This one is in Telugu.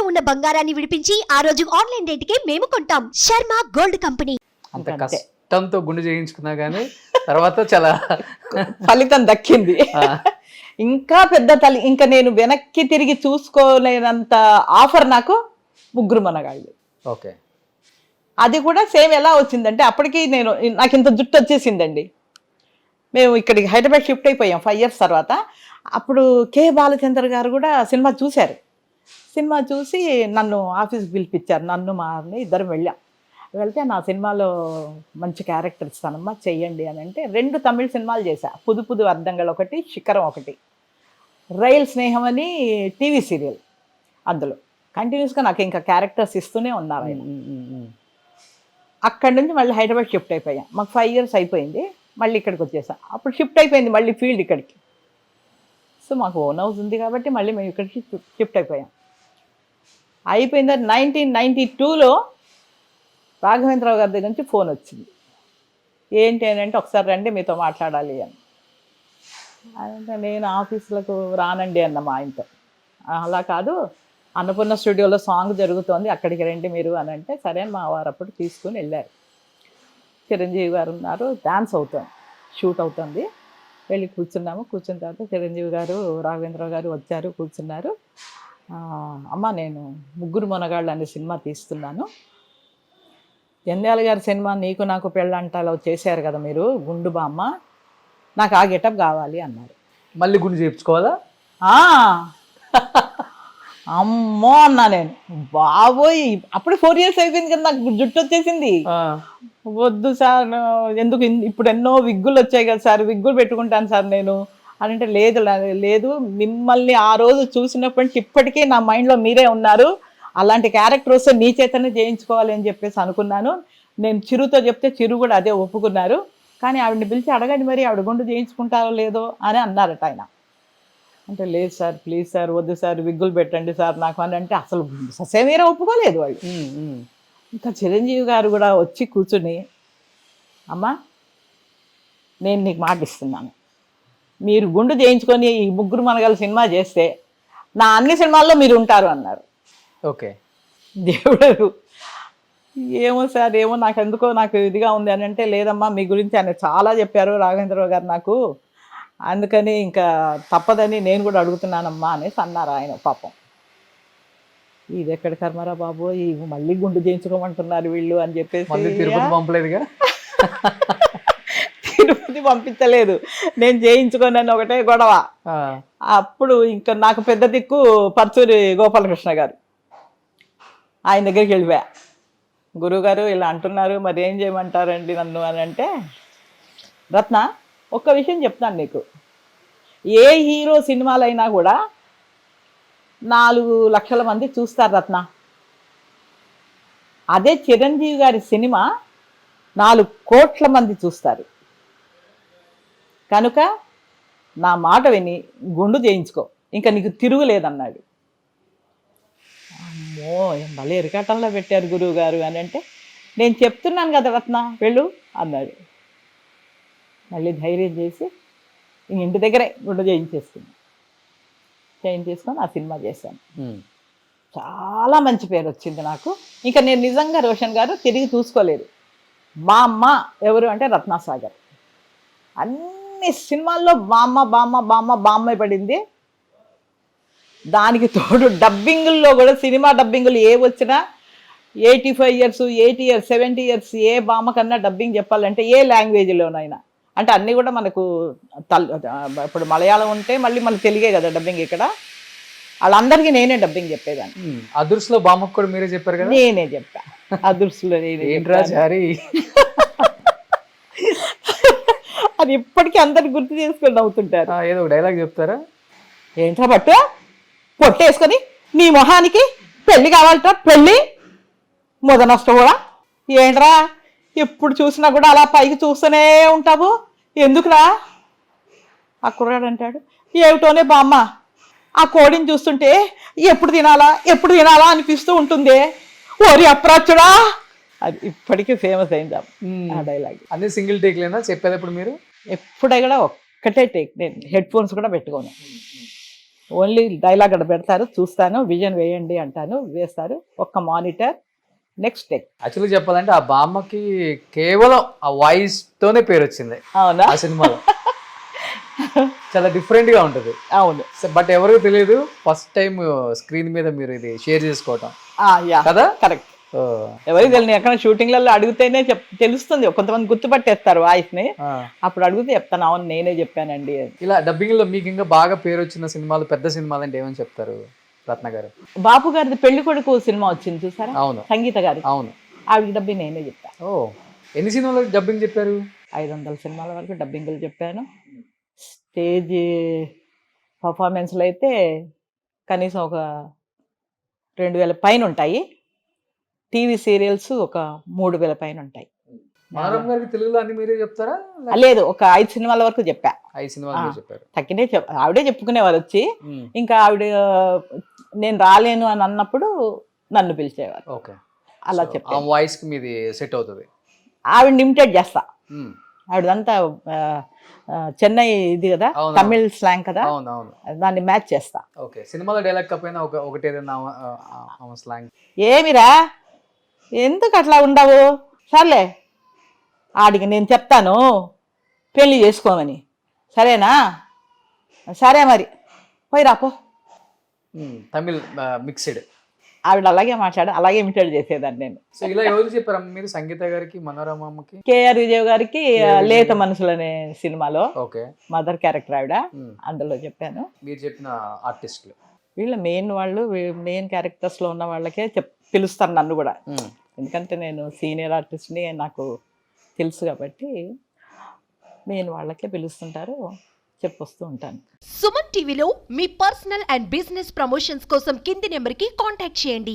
ఇంట్లో ఉన్న బంగారాన్ని విడిపించి ఆ రోజు ఆన్లైన్ రేటుకే మేము కొంటాం. Sharma gold company. అంత కష్టంతో గుండు చేయించుకున్నా కానీ తర్వాత చాలా ఫలితం దక్కింది. ఇంకా పెద్ద తల్లి, ఇంకా నేను వెనక్కి తిరిగి చూసుకోలేనంత ఆఫర్ నాకు ముగ్గురు మనగాళ్ళు. ఓకే. అది కూడా సేమ్ ఎలా వచ్చిందంటే అప్పటికి నాకు ఇంత జుట్టు వచ్చేసిందండి. మేము ఇక్కడికి హైదరాబాద్ షిఫ్ట్ అయిపోయాం 5 years తర్వాత. అప్పుడు కే బాలచంద్ర గారు కూడా సినిమా చూశారు. సినిమా చూసి నన్ను ఆఫీస్కి పిలిపించారు. నన్ను మా ఇద్దరం వెళ్ళాం. వెళ్తే నా సినిమాలో మంచి క్యారెక్టర్ ఇస్తానమ్మా చెయ్యండి అని అంటే 2 తమిళ సినిమాలు చేశా. పుదు పుదు అర్ధంగల్ ఒకటి, శిఖరం ఒకటి, రైల్ స్నేహం అని టీవీ సీరియల్. అందులో కంటిన్యూస్గా నాకు ఇంకా క్యారెక్టర్స్ ఇస్తూనే ఉన్నారు ఆయన. అక్కడి నుంచి మళ్ళీ హైదరాబాద్ షిఫ్ట్ అయిపోయాం. మాకు 5 years అయిపోయింది. మళ్ళీ ఇక్కడికి వచ్చేసాం. అప్పుడు షిఫ్ట్ అయిపోయింది మళ్ళీ ఫీల్డ్ ఇక్కడికి. సో మాకు ఓన్ హౌస్ ఉంది కాబట్టి మళ్ళీ మేము ఇక్కడికి షిఫ్ట్ అయిపోయాం. అయిపోయింది. 1992లో రాఘవేంద్రరావు గారి దగ్గర నుంచి ఫోన్ వచ్చింది. ఏంటి అని అంటే ఒకసారి రండి మీతో మాట్లాడాలి అని. అంటే నేను ఆఫీసులకు రానండి అన్న మా ఆయనతో. అలా కాదు, అన్నపూర్ణ స్టూడియోలో సాంగ్ జరుగుతోంది అక్కడికి రండి మీరు అని అంటే సరే అని మా వారు అప్పుడు తీసుకుని వెళ్ళారు. చిరంజీవి గారు ఉన్నారు, డాన్స్ అవుతుంది, షూట్ అవుతుంది. వెళ్ళి కూర్చున్నాము. కూర్చున్న తర్వాత చిరంజీవి గారు రాఘవేంద్రరావు గారు వచ్చారు, కూర్చున్నారు. అమ్మ నేను ముగ్గురు మొనగాళ్ళు అనే సినిమా తీస్తున్నాను. జంధ్యాల గారి సినిమా నీకు నాకు పెళ్ళంటాలో చేశారు కదా మీరు, గుండు బామ్మ, నాకు ఆ గెటప్ కావాలి అన్నారు. మళ్ళీ గుండు చేయించుకోవాలా? అమ్మో అన్నా నేను. బాబోయ్ అప్పుడు 4 years అయిపోయింది కదా, నాకు జుట్టు వచ్చేసింది. వద్దు సార్, ఎందుకు ఇప్పుడు ఎన్నో విగ్గులు వచ్చాయి కదా సార్, విగ్గులు పెట్టుకుంటాను సార్ నేను అని అంటే లేదు మిమ్మల్ని ఆ రోజు చూసినప్పటి నుంచి ఇప్పటికీ నా మైండ్లో మీరే ఉన్నారు, అలాంటి క్యారెక్టర్ వస్తే నీ చేతనే చేయించుకోవాలి అని చెప్పేసి అనుకున్నాను. నేను చిరుతో చెప్తే చిరు కూడా అదే ఒప్పుకున్నారు. కానీ ఆవిడని పిలిచి అడగండి మరి ఆవిడ గుండు చేయించుకుంటారో లేదో అని అన్నారట ఆయన. అంటే లేదు సార్ ప్లీజ్ సార్ వద్దు సార్ విగ్గులు పెట్టండి సార్ నాకు అని అంటే అసలు ససేమీరా ఒప్పుకోలేదు వాళ్ళు. ఇంకా చిరంజీవి గారు కూడా వచ్చి కూర్చుని అమ్మా నేను నీకు మాట ఇస్తున్నాను, మీరు గుండు చేయించుకొని ఈ ముగ్గురు మనగల సినిమా చేస్తే నా అన్ని సినిమాల్లో మీరు ఉంటారు అన్నారు. ఓకే. దేవుడు ఏమో సార్ ఏమో నాకు ఎందుకో నాకు ఇదిగా ఉంది అని అంటే లేదమ్మా మీ గురించి ఆయన చాలా చెప్పారు రాఘవేంద్రరావు గారు నాకు, అందుకని ఇంకా తప్పదని నేను కూడా అడుగుతున్నానమ్మా అనేసి అన్నారు ఆయన. పాపం ఇది ఎక్కడ కర్మరా బాబు, మళ్ళీ గుండు చేయించుకోమంటున్నారు వీళ్ళు అని చెప్పేసి తిరుపతి పంపలేదుగా. తిరుపతి పంపించలేదు, నేను చేయించుకోనని ఒకటే గొడవ. అప్పుడు ఇంకా నాకు పెద్ద దిక్కు పర్చూరి గోపాలకృష్ణ గారు, ఆయన దగ్గరికి వెళ్ళిపోయా. గురువుగారు ఇలా అంటున్నారు మరి ఏం చేయమంటారండి నన్ను అని అంటే, రత్న ఒక్క విషయం చెప్తాను నీకు, ఏ హీరో సినిమాలైనా కూడా 4 లక్షల మంది చూస్తారు రత్న, అదే చిరంజీవి గారి సినిమా 4 కోట్ల మంది చూస్తారు, కనుక నా మాట విని గుండు చేయించుకో ఇంకా నీకు తిరుగులేదన్నాడు. అమ్మో మళ్ళీ ఎరకాటంలో పెట్టారు గురువు గారు అని అంటే నేను చెప్తున్నాను కదా రత్న వెళ్ళు అన్నాడు. మళ్ళీ ధైర్యం చేసి ఇంటి దగ్గరే గుండు చేయించేసుకుని ఆ సినిమా చేశాను. చాలా మంచి పేరు వచ్చింది నాకు. ఇంకా నేను నిజంగా రోషన్ గారు తిరిగి చూసుకోలేదు. మా అమ్మ ఎవరు అంటే రత్నాసాగర్, అన్ని సినిమాల్లో బామ్మ బామ్మ బామ్మ బామ్మ పడింది. దానికి తోడు డబ్బింగుల్లో కూడా సినిమా డబ్బింగులు ఏ వచ్చినా 85 years 80 years 70 years ఏ బామ్మ కన్నా డబ్బింగ్ చెప్పాలంటే ఏ లాంగ్వేజ్లోనైనా అంటే అన్నీ కూడా మనకు ఇప్పుడు మలయాళం ఉంటే మళ్ళీ మనకు తెలుగే కదా డబ్బింగ్, ఇక్కడ వాళ్ళందరికీ నేనే డబ్బింగ్ చెప్పేదాన్ని. అదుర్స్లో బామ్మకు కూడా మీరే చెప్పారు కదా? నేనే చెప్పా అదుర్స్లో అది ఇప్పటికీ అందరికి గుర్తు చేసుకొని నవ్వుతుంటారు. ఏదో డైలాగ్ చెప్తారా? ఏంట్రా పట్టు పొట్టేసుకొని నీ మొహానికి పెళ్ళి కావాలట, పెళ్ళి మొద నష్టం కూడా ఏంట్రా ఎప్పుడు చూసినా కూడా అలా పైకి చూస్తూనే ఉంటావు ఎందుకురా? ఆ కుర్రాడు అంటాడు ఏమిటోనే బామ్మ ఆ కోడిని చూస్తుంటే ఎప్పుడు తినాలా అనిపిస్తూ ఉంటుంది, ఓరి అప్రాచుడా. అది ఇప్పటికీ ఫేమస్ అయింది ఆ డైలాగ్. అన్ని సింగిల్ టేక్లేనా చెప్పేది? ఇప్పుడు మీరు ఎప్పుడైనా ఒక్కటే టేక్, నేను హెడ్ ఫోన్స్ కూడా పెట్టుకోను. ఓన్లీ డైలాగ్ అక్కడ పెడతారు, చూస్తాను, విజన్ వేయండి అంటాను, వేస్తారు. ఒక్క మానిటర్, నెక్స్ట్ టేక్. యాక్చువల్గా చెప్పాలంటే ఆ బామ్మకి కేవలం ఆ వాయిస్ తోనే పేరు వచ్చింది అవునా? ఆ సినిమాలో. చాలా డిఫరెంట్ గా ఉంటుంది. అవును. బట్ ఎవరికి తెలియదు ఫస్ట్ టైం స్క్రీన్ మీద మీరు ఇది షేర్ చేసుకోవటం యా, కదా. కరెక్ట్. ఎవరికి తెలియదు, ఎక్కడ షూటింగ్లలో అడిగితేనే తెలుస్తుంది. కొంతమంది గుర్తుపట్టేస్తారు వాయిస్ ని, అప్పుడు అడిగితే చెప్తాను, అవును నేనే చెప్పానండి. ఇలా డబ్బింగ్ లో మీకు ఇంకా బాగా పేరు వచ్చిన సినిమాలు, పెద్ద సినిమాలు అంటే ఏమని చెప్తారు రత్న గారు? బాపు గారిది పెళ్లి కొడుకు సినిమా వచ్చింది చూసారా, అవును సంగీత గారి. అవును. ఆవిడ డబ్బింగ్ నేనే చెప్పాను. ఓ, ఎన్ని సినిమాలు డబ్బింగ్ చెప్పారు? 500 సినిమాల వరకు డబ్బింగ్లు చెప్పాను. స్టేజ్ పర్ఫార్మెన్స్లు అయితే కనీసం ఒక 2000 పైన ఉంటాయి. టీవీ సీరియల్స్ ఒక 3000 పైన ఉంటాయి. మనోరమ గారికి తెలుగులో అన్ని మీరే చెప్తారా? లేదు, ఒక 5 సినిమాల వరకు చెప్పా. 5 సినిమాలు మీరు చెప్పారు. తగ్గినే ఆవిడే చెప్పుకునేవారు వచ్చి. ఇంకా ఆవిడ నేను రాలేను అని అన్నప్పుడు నన్ను పిలిచేవారు. ఓకే, అలా ఆ చెప్పాను. వాయిస్ కి మీది సెట్ అవుతుంది. ఆవిడ ఇమిటేట్ చేస్తా. ఆవిడదంతా చెన్నై ఇది కదా, అవును. తమిళ్ స్లాంగ్ కదా, అవును అవును. దాన్ని మ్యాచ్ చేస్తా. ఓకే, సినిమాలో డైలాగ్ కాకపోయినా ఒకటి ఏదైనా స్లాంగ్. ఏమిరా ఎందుకు అట్లా ఉండవు, సర్లే ఆడికి నేను చెప్తాను పెళ్లి చేసుకోమని, సరేనా? సరే మరి పోయి రాపో. తమిళ్ మిక్స్డ్. ఆవిడ అలాగే మాట్లాడు, అలాగే ఇమిటేట్ చేసేదాన్ని నేను. సో ఇలా ఎవరు చెప్పారు మీరు? సంగీత గారికి, మనోరమ అమ్మకి? కేఆర్ విజయ్ గారికి లేత మనసులు అనే సినిమాలో ఓకే, మదర్ క్యారెక్టర్ ఆవిడ, అందులో చెప్పాను. మీరు చెప్పిన ఆర్టిస్టులు వీళ్ళ వాళ్ళు మెయిన్ క్యారెక్టర్స్లో ఉన్న వాళ్ళకే పిలుస్తారు నన్ను కూడా. ఎందుకంటే నేను సీనియర్ ఆర్టిస్ట్ని, నాకు తెలుసు కాబట్టి మెయిన్ వాళ్ళకే పిలుస్తుంటారు, చెప్పొస్తూ ఉంటాను. సుమన్ టీవీలో మీ పర్సనల్ అండ్ బిజినెస్ ప్రమోషన్స్ కోసం కింది నెంబర్కి కాంటాక్ట్ చేయండి.